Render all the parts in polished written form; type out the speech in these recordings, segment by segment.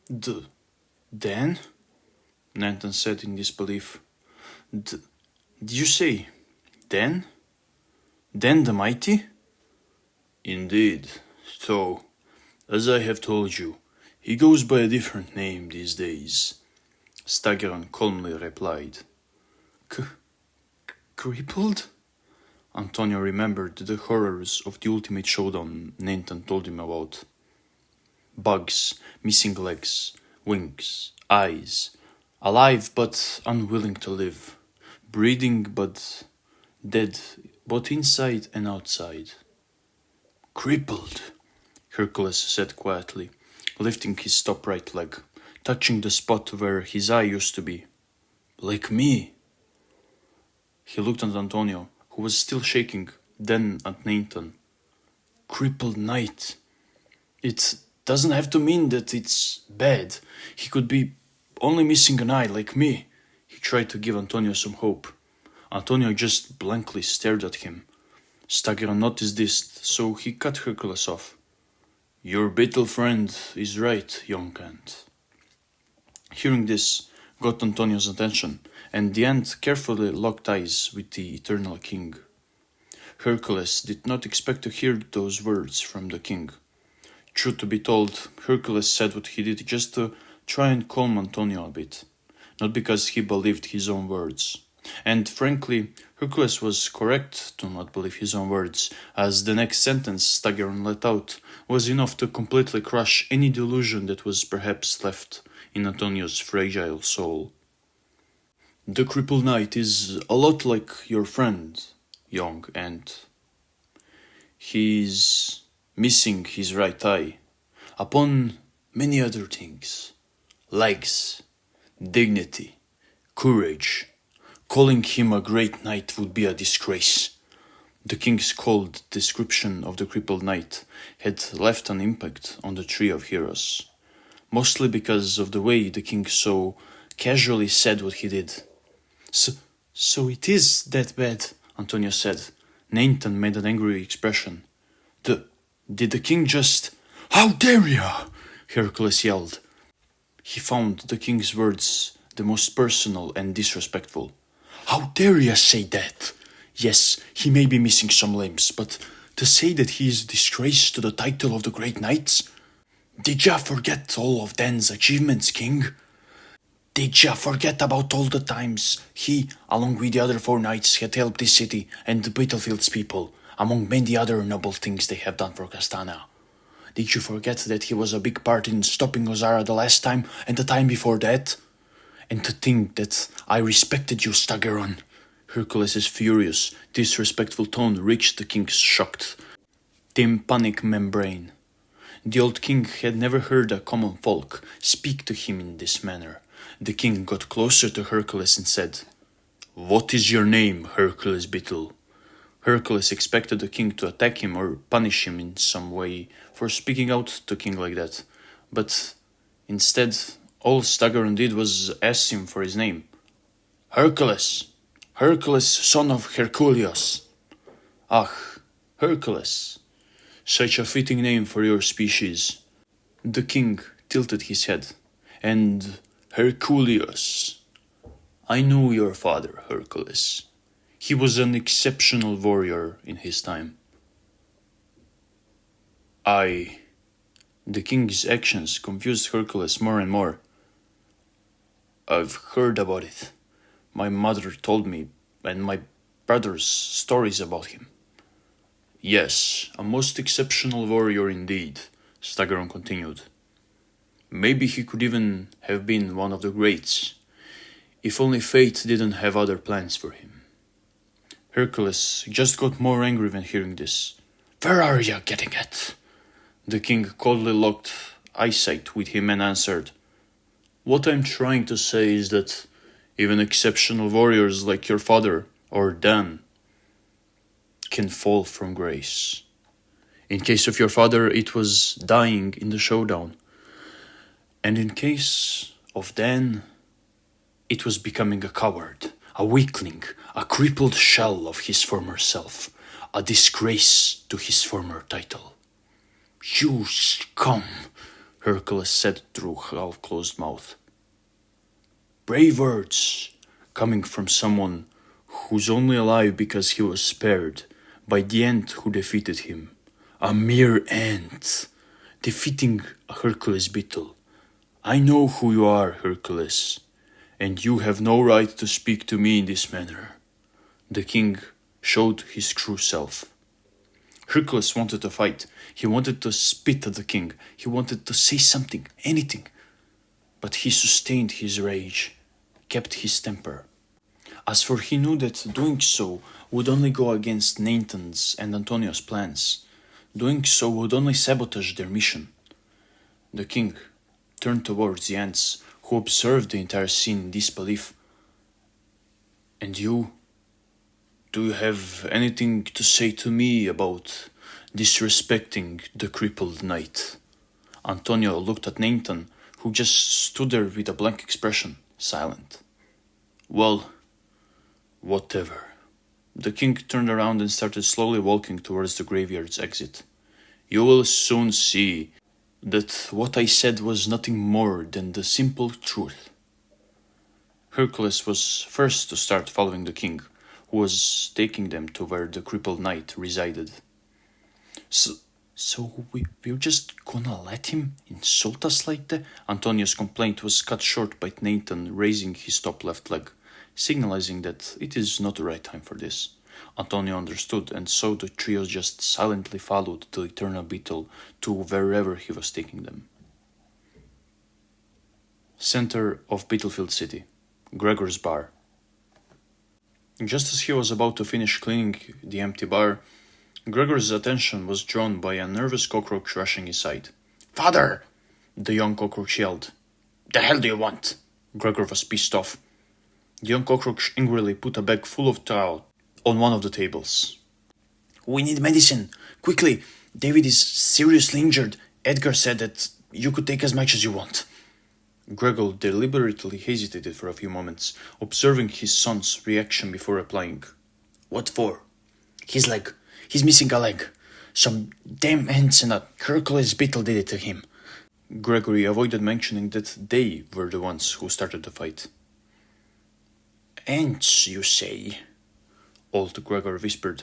Dan? Nanton said in disbelief. Did you say Dan? Dan the Mighty? Indeed. So, as I have told you, he goes by a different name these days, Staggeron calmly replied. Crippled? Antonio remembered the horrors of the ultimate showdown Nanton told him about. Bugs, missing legs, wings, eyes, alive but unwilling to live, breathing but dead both inside and outside. Crippled, Hercules said quietly, lifting his top right leg, touching the spot where his eye used to be. Like me. He looked at Antonio, who was still shaking, then at Nathan. Crippled Knight. It doesn't have to mean that it's bad. He could be only missing an eye like me. He tried to give Antonio some hope. Antonio just blankly stared at him. Staggeron noticed this, so he cut Hercules off. Your beetle friend is right, young ant. Hearing this got Antonio's attention, and the ant carefully locked eyes with the eternal king. Hercules did not expect to hear those words from the king. Truth to be told, Hercules said what he did just to try and calm Antonio a bit, not because he believed his own words. And frankly, Hercules was correct to not believe his own words, as the next sentence Staggeron let out was enough to completely crush any delusion that was perhaps left in Antonio's fragile soul. The Crippled Knight is a lot like your friend, young ant. He's missing his right eye, upon many other things. Legs, dignity, courage. Calling him a great knight would be a disgrace. The king's cold description of the Crippled Knight had left an impact on the trio of heroes, mostly because of the way the king so casually said what he did. So it is that bad, Antonio said. Nathan made an angry expression. Did the king just... How dare you! Hercules yelled. He found the king's words the most personal and disrespectful. How dare you say that? Yes, he may be missing some limbs, but to say that he is a disgrace to the title of the Great Knights? Did ya forget all of Dan's achievements, king? Did ya forget about all the times he, along with the other 4 knights, had helped this city and the Battlefield's people, among many other noble things they have done for Castana? Did you forget that he was a big part in stopping Ozara the last time and the time before that? And to think that I respected you, Staggeron. Hercules' furious, disrespectful tone reached the king's shocked, tympanic membrane. The old king had never heard a common folk speak to him in this manner. The king got closer to Hercules and said, What is your name, Hercules Beetle? Hercules expected the king to attack him or punish him in some way for speaking out to king like that, but instead, all Staggeron did was ask him for his name. Hercules! Hercules, son of Herculeus! Ah, Hercules! Such a fitting name for your species. The king tilted his head. And Herculeus. I knew your father, Hercules. He was an exceptional warrior in his time. The king's actions confused Hercules more and more. I've heard about it. My mother told me, and my brother's stories about him. Yes, a most exceptional warrior indeed, Staggeron continued. Maybe he could even have been one of the greats, if only fate didn't have other plans for him. Hercules just got more angry when hearing this. Where are you getting at? The king coldly locked eyesight with him and answered, What I'm trying to say is that even exceptional warriors like your father, or Dan, can fall from grace. In case of your father, it was dying in the showdown. And in case of Dan, it was becoming a coward, a weakling, a crippled shell of his former self, a disgrace to his former title. You scum! Hercules said through half-closed mouth. Brave words, coming from someone who's only alive because he was spared by the ant who defeated him. A mere ant, defeating a Hercules beetle. I know who you are, Hercules, and you have no right to speak to me in this manner. The king showed his true self. Hercules wanted to fight. He wanted to spit at the king. He wanted to say something, anything. But he sustained his rage, kept his temper. As for he knew that doing so would only go against Nathan's and Antonio's plans. Doing so would only sabotage their mission. The king turned towards the ants, who observed the entire scene in disbelief. And you? Do you have anything to say to me about disrespecting the Crippled Knight? Antonio looked at Nathan, who just stood there with a blank expression, silent. Well, whatever. The king turned around and started slowly walking towards the graveyard's exit. You will soon see that what I said was nothing more than the simple truth. Hercules was first to start following the king, who was taking them to where the Crippled Knight resided. So we're just gonna let him insult us like that? Antonio's complaint was cut short by Nathan raising his top left leg, signalizing that it is not the right time for this. Antonio understood, and so the trio just silently followed the eternal beetle to wherever he was taking them. Center of Beetlefield City, Gregor's bar. Just as he was about to finish cleaning the empty bar, Gregor's attention was drawn by a nervous cockroach rushing inside. Father! The young cockroach yelled. The hell do you want? Gregor was pissed off. The young cockroach angrily put a bag full of towel on one of the tables. We need medicine! Quickly! David is seriously injured. Edgar said that you could take as much as you want. Gregor deliberately hesitated for a few moments, observing his son's reaction before replying. What for? His leg. He's missing a leg. Some damn ants and a Hercules beetle did it to him. Gregory avoided mentioning that they were the ones who started the fight. Ants, you say? Old Gregor whispered,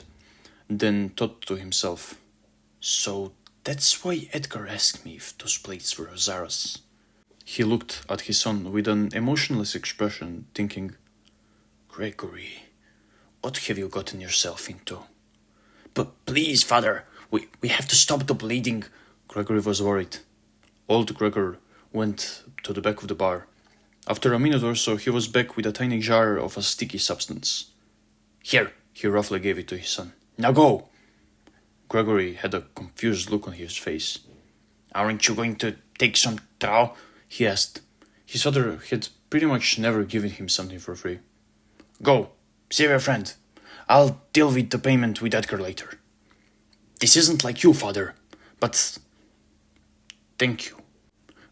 then thought to himself. So that's why Edgar asked me if those plates were Zara's. He looked at his son with an emotionless expression, thinking, Gregory, what have you gotten yourself into? But please, father, we have to stop the bleeding. Gregory was worried. Old Gregor went to the back of the bar. After a minute or so, he was back with a tiny jar of a sticky substance. Here, he roughly gave it to his son. Now go! Gregory had a confused look on his face. Aren't you going to take some trow? He asked. His father had pretty much never given him something for free. Go, save your friend. I'll deal with the payment with Edgar later. This isn't like you, father, but thank you.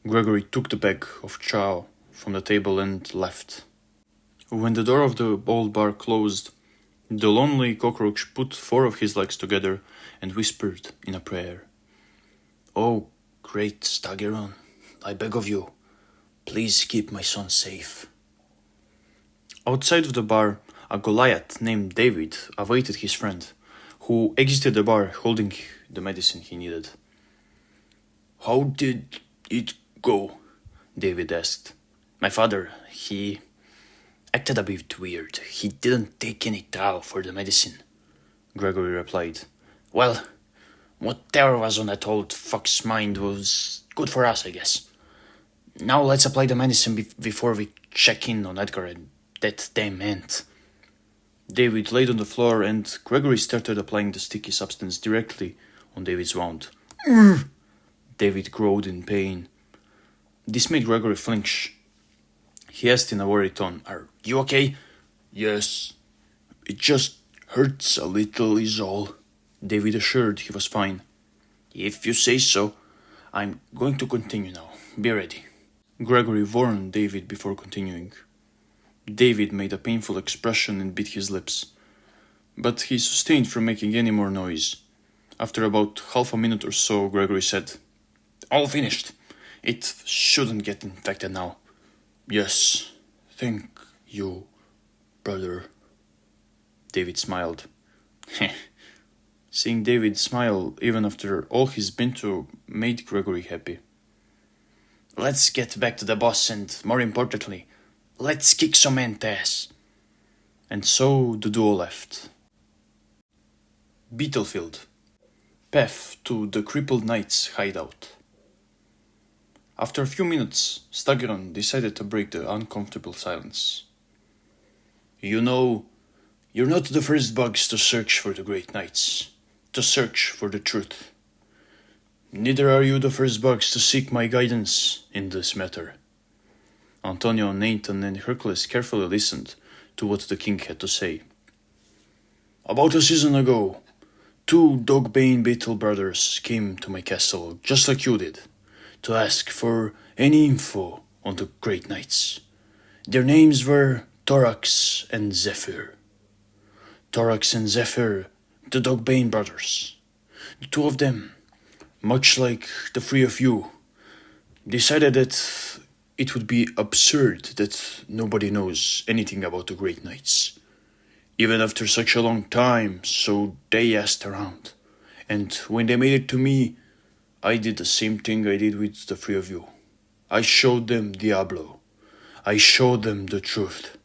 Gregory took the bag of chow from the table and left. When the door of the old bar closed, the lonely cockroach put 4 of his legs together and whispered in a prayer. Oh, great Stagiron, I beg of you, please keep my son safe. Outside of the bar, a Goliath named David awaited his friend, who exited the bar holding the medicine he needed. How did it go? David asked. My father, he acted a bit weird. He didn't take any trow for the medicine, Gregory replied. Well, whatever was on that old fuck's mind was good for us, I guess. Now let's apply the medicine before we check in on Edgar and that damn ant. David laid on the floor and Gregory started applying the sticky substance directly on David's wound. David groaned in pain. This made Gregory flinch. He asked in a worried tone, Are you okay? Yes. It just hurts a little is all. David assured he was fine. If you say so. I'm going to continue now. Be ready. Gregory warned David before continuing. David made a painful expression and bit his lips, but he sustained from making any more noise. After about half a minute or so, Gregory said, All finished. It shouldn't get infected now. Yes, thank you, brother. David smiled. Seeing David smile, even after all he's been through, made Gregory happy. Let's get back to the boss and, more importantly, let's kick some ass. And so the duo left. Battlefield. Path to the Crippled Knight's hideout. After a few minutes, Staggeron decided to break the uncomfortable silence. You know, you're not the first bugs to search for the Great Knights, to search for the truth. Neither are you the first bugs to seek my guidance in this matter. Antonio, Nathan, and Hercules carefully listened to what the king had to say. About a season ago, 2 Dogbane Beetle brothers came to my castle, just like you did, to ask for any info on the Great Knights. Their names were Thorax and Zephyr. Thorax and Zephyr, the Dogbane brothers. The 2 of them, much like the 3 of you, decided that it would be absurd that nobody knows anything about the Great Knights, even after such a long time, so they asked around. And when they made it to me, I did the same thing I did with the 3 of you. I showed them Diablo. I showed them the truth.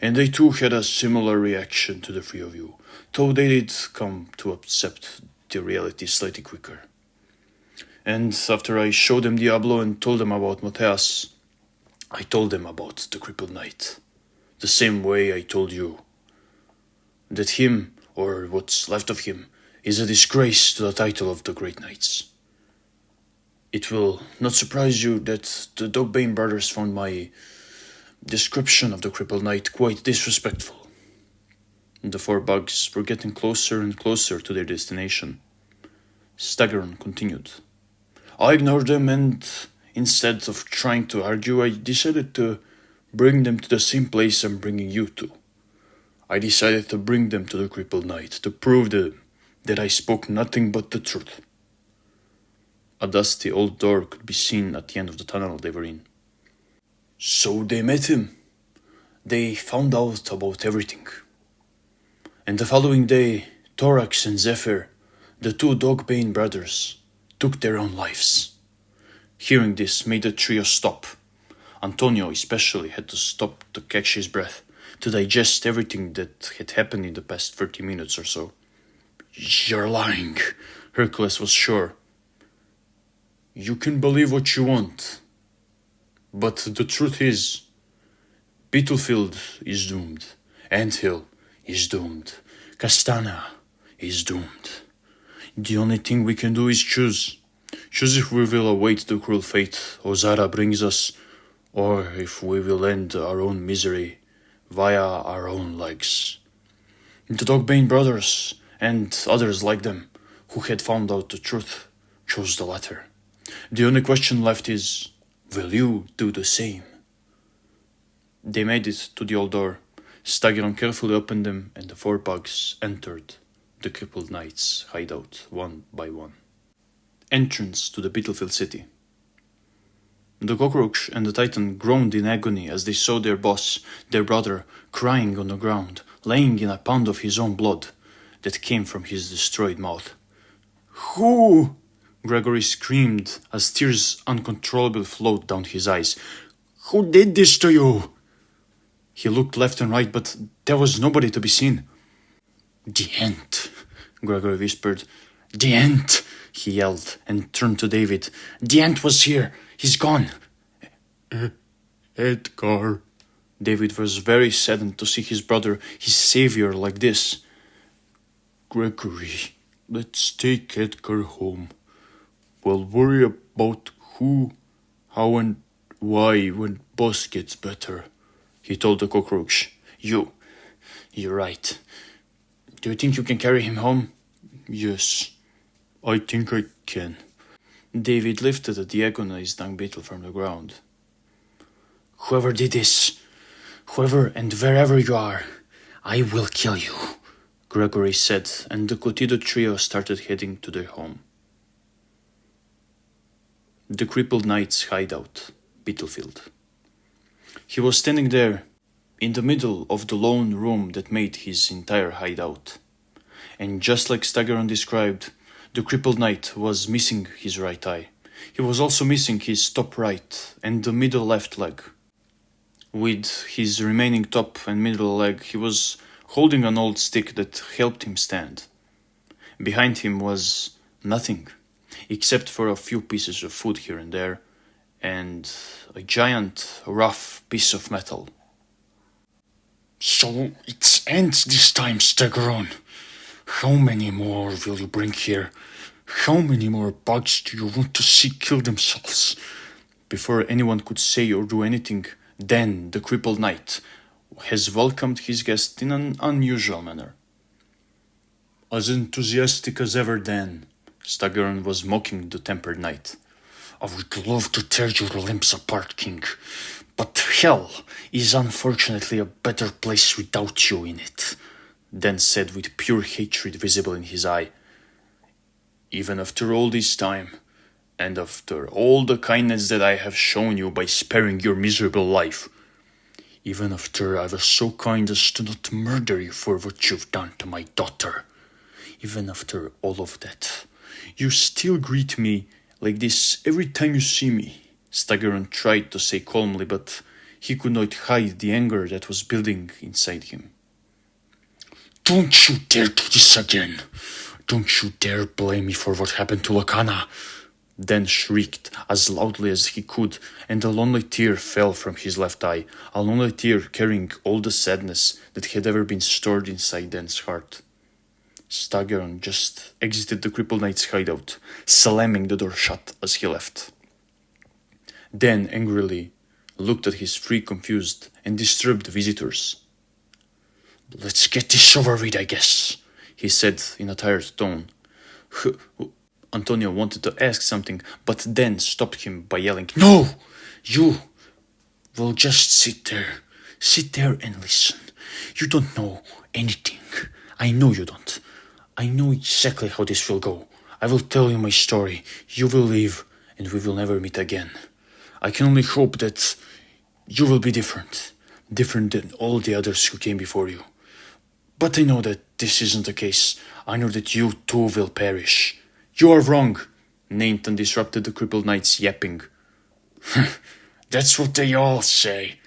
And they too had a similar reaction to the 3 of you, though they did come to accept the reality slightly quicker. And after I showed them Diablo and told them about Mateas, I told them about the Crippled Knight. The same way I told you. That him, or what's left of him, is a disgrace to the title of the Great Knights. It will not surprise you that the Dogbane brothers found my description of the Crippled Knight quite disrespectful. The 4 bugs were getting closer and closer to their destination. Staggeron continued. I ignored them, and instead of trying to argue, I decided to bring them to the same place I'm bringing you to. I decided to bring them to the Crippled Knight to prove that I spoke nothing but the truth. A dusty old door could be seen at the end of the tunnel they were in. So they met him. They found out about everything. And the following day, Thorax and Zephyr, the 2 Dogbane brothers, took their own lives. Hearing this made the trio stop. Antonio especially had to stop to catch his breath, to digest everything that had happened in the past 30 minutes or so. You're lying, Hercules was sure. You can believe what you want. But the truth is, Battlefield is doomed. Anthill is doomed. Castana is doomed. The only thing we can do is choose. Choose if we will await the cruel fate Ozara brings us, or if we will end our own misery via our own legs. The Dogbane brothers, and others like them, who had found out the truth, chose the latter. The only question left is, will you do the same? They made it to the old door. Staggeron carefully opened them, and the 4 bugs entered the Crippled Knight's hideout one by one. Entrance to the Battlefield city. The cockroach and the titan groaned in agony as they saw their boss, their brother, crying on the ground, laying in a pound of his own blood that came from his destroyed mouth. Who? Gregory screamed as tears uncontrollably flowed down his eyes. Who did this to you? He looked left and right, but there was nobody to be seen. The Ent, Gregory whispered. The Ent, he yelled, and turned to David. The Ent was here. He's gone. Edgar. David was very saddened to see his brother, his savior, like this. Gregory, let's take Edgar home. We'll worry about who, how, and why when boss gets better, he told the cockroach. You're right. Do you think you can carry him home? Yes, I think I can. David lifted the agonized young beetle from the ground. Whoever did this, whoever and wherever you are, I will kill you, Gregory said, and the Cotido trio started heading to their home. the Crippled Knight's hideout, battlefield. He was standing there, in the middle of the lone room that made his entire hideout. And just like Staggeron described, the Crippled Knight was missing his right eye. He was also missing his top right and the middle left leg. With his remaining top and middle leg, he was holding an old stick that helped him stand. Behind him was nothing, except for a few pieces of food here and there, and a giant, rough piece of metal. So it ends this time, Staggeron. How many more will you bring here? How many more bugs do you want to see kill themselves? Before anyone could say or do anything, Dan, the Crippled Knight, has welcomed his guest in an unusual manner. As enthusiastic as ever, Dan, Staggeron was mocking the Tempered Knight. I would love to tear your limbs apart, King, but hell is unfortunately a better place without you in it, Dan said with pure hatred visible in his eye. Even after all this time, and after all the kindness that I have shown you by sparing your miserable life, even after I was so kind as to not murder you for what you've done to my daughter, even after all of that, you still greet me like this every time you see me, Staggeron tried to say calmly, but he could not hide the anger that was building inside him. Don't you dare do this again! Don't you dare blame me for what happened to Lacana! Dan shrieked as loudly as he could, and a lonely tear fell from his left eye, a lonely tear carrying all the sadness that had ever been stored inside Dan's heart. Staggeron just exited the Crippled Knight's hideout, slamming the door shut as he left. Dan angrily looked at his three confused and disturbed visitors. Let's get this over with, I guess, he said in a tired tone. Antonio wanted to ask something, but Dan stopped him by yelling, No! You will just sit there and listen. You don't know anything. I know you don't. I know exactly how this will go. I will tell you my story. You will leave, and we will never meet again. I can only hope that you will be different than all the others who came before you. But I know that this isn't the case. I know that you too will perish. You are wrong, Nathan disrupted the Crippled Knight's yapping. That's what they all say.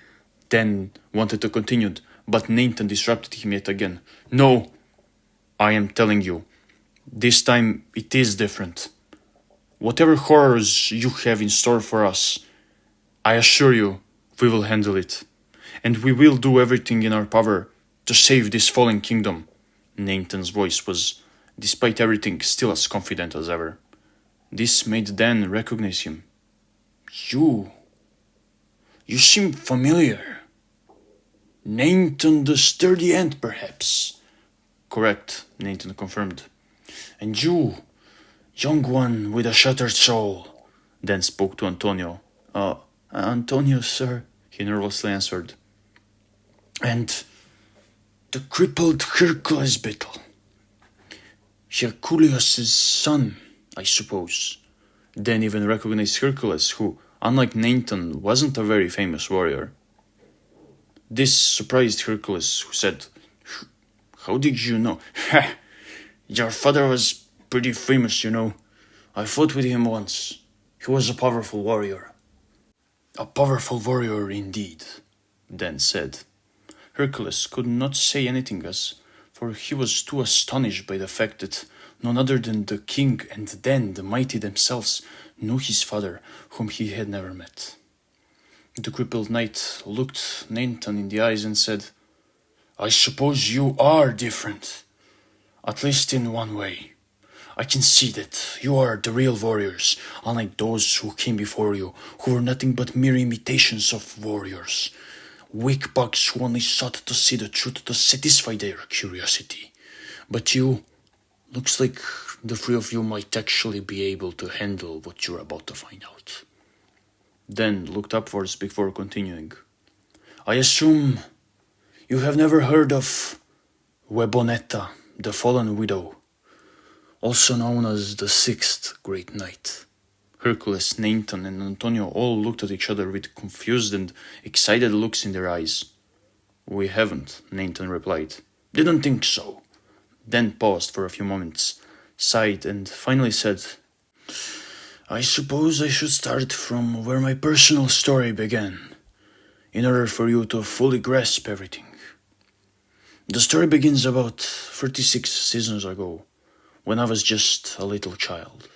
Dan wanted to continue, but Nathan disrupted him yet again. No, I am telling you, this time it is different. Whatever horrors you have in store for us, I assure you, we will handle it. And we will do everything in our power to save this fallen kingdom. Nathan's voice was, despite everything, still as confident as ever. This made Dan recognize him. You seem familiar. Nathan the Sturdy Ant, perhaps? Correct, Nathan confirmed. And you, young one with a shattered soul? Dan spoke to Antonio. Antonio, sir, he nervously answered. And the crippled Hercules battle. Hercules' son, I suppose. Dan even recognized Hercules, who, unlike Nathan, wasn't a very famous warrior. This surprised Hercules, who said, How did you know? Ha! Your father was pretty famous, you know. I fought with him once. He was a powerful warrior. A powerful warrior indeed, Dan said. Hercules could not say anything for he was too astonished by the fact that none other than the king and then the mighty themselves knew his father, whom he had never met. The Crippled Knight looked Nathan in the eyes and said, I suppose you are different, at least in one way. I can see that you are the real warriors, unlike those who came before you, who were nothing but mere imitations of warriors. Weak bugs who only sought to see the truth to satisfy their curiosity. But you, looks like the three of you might actually be able to handle what you're about to find out. Dan looked upwards before continuing. I assume you have never heard of Webonetta, the fallen widow, also known as the sixth great knight. Hercules, Nathan, and Antonio all looked at each other with confused and excited looks in their eyes. We haven't, Nathan replied. Didn't think so. Then paused for a few moments, sighed, and finally said, I suppose I should start from where my personal story began, in order for you to fully grasp everything. The story begins about 36 seasons ago, when I was just a little child.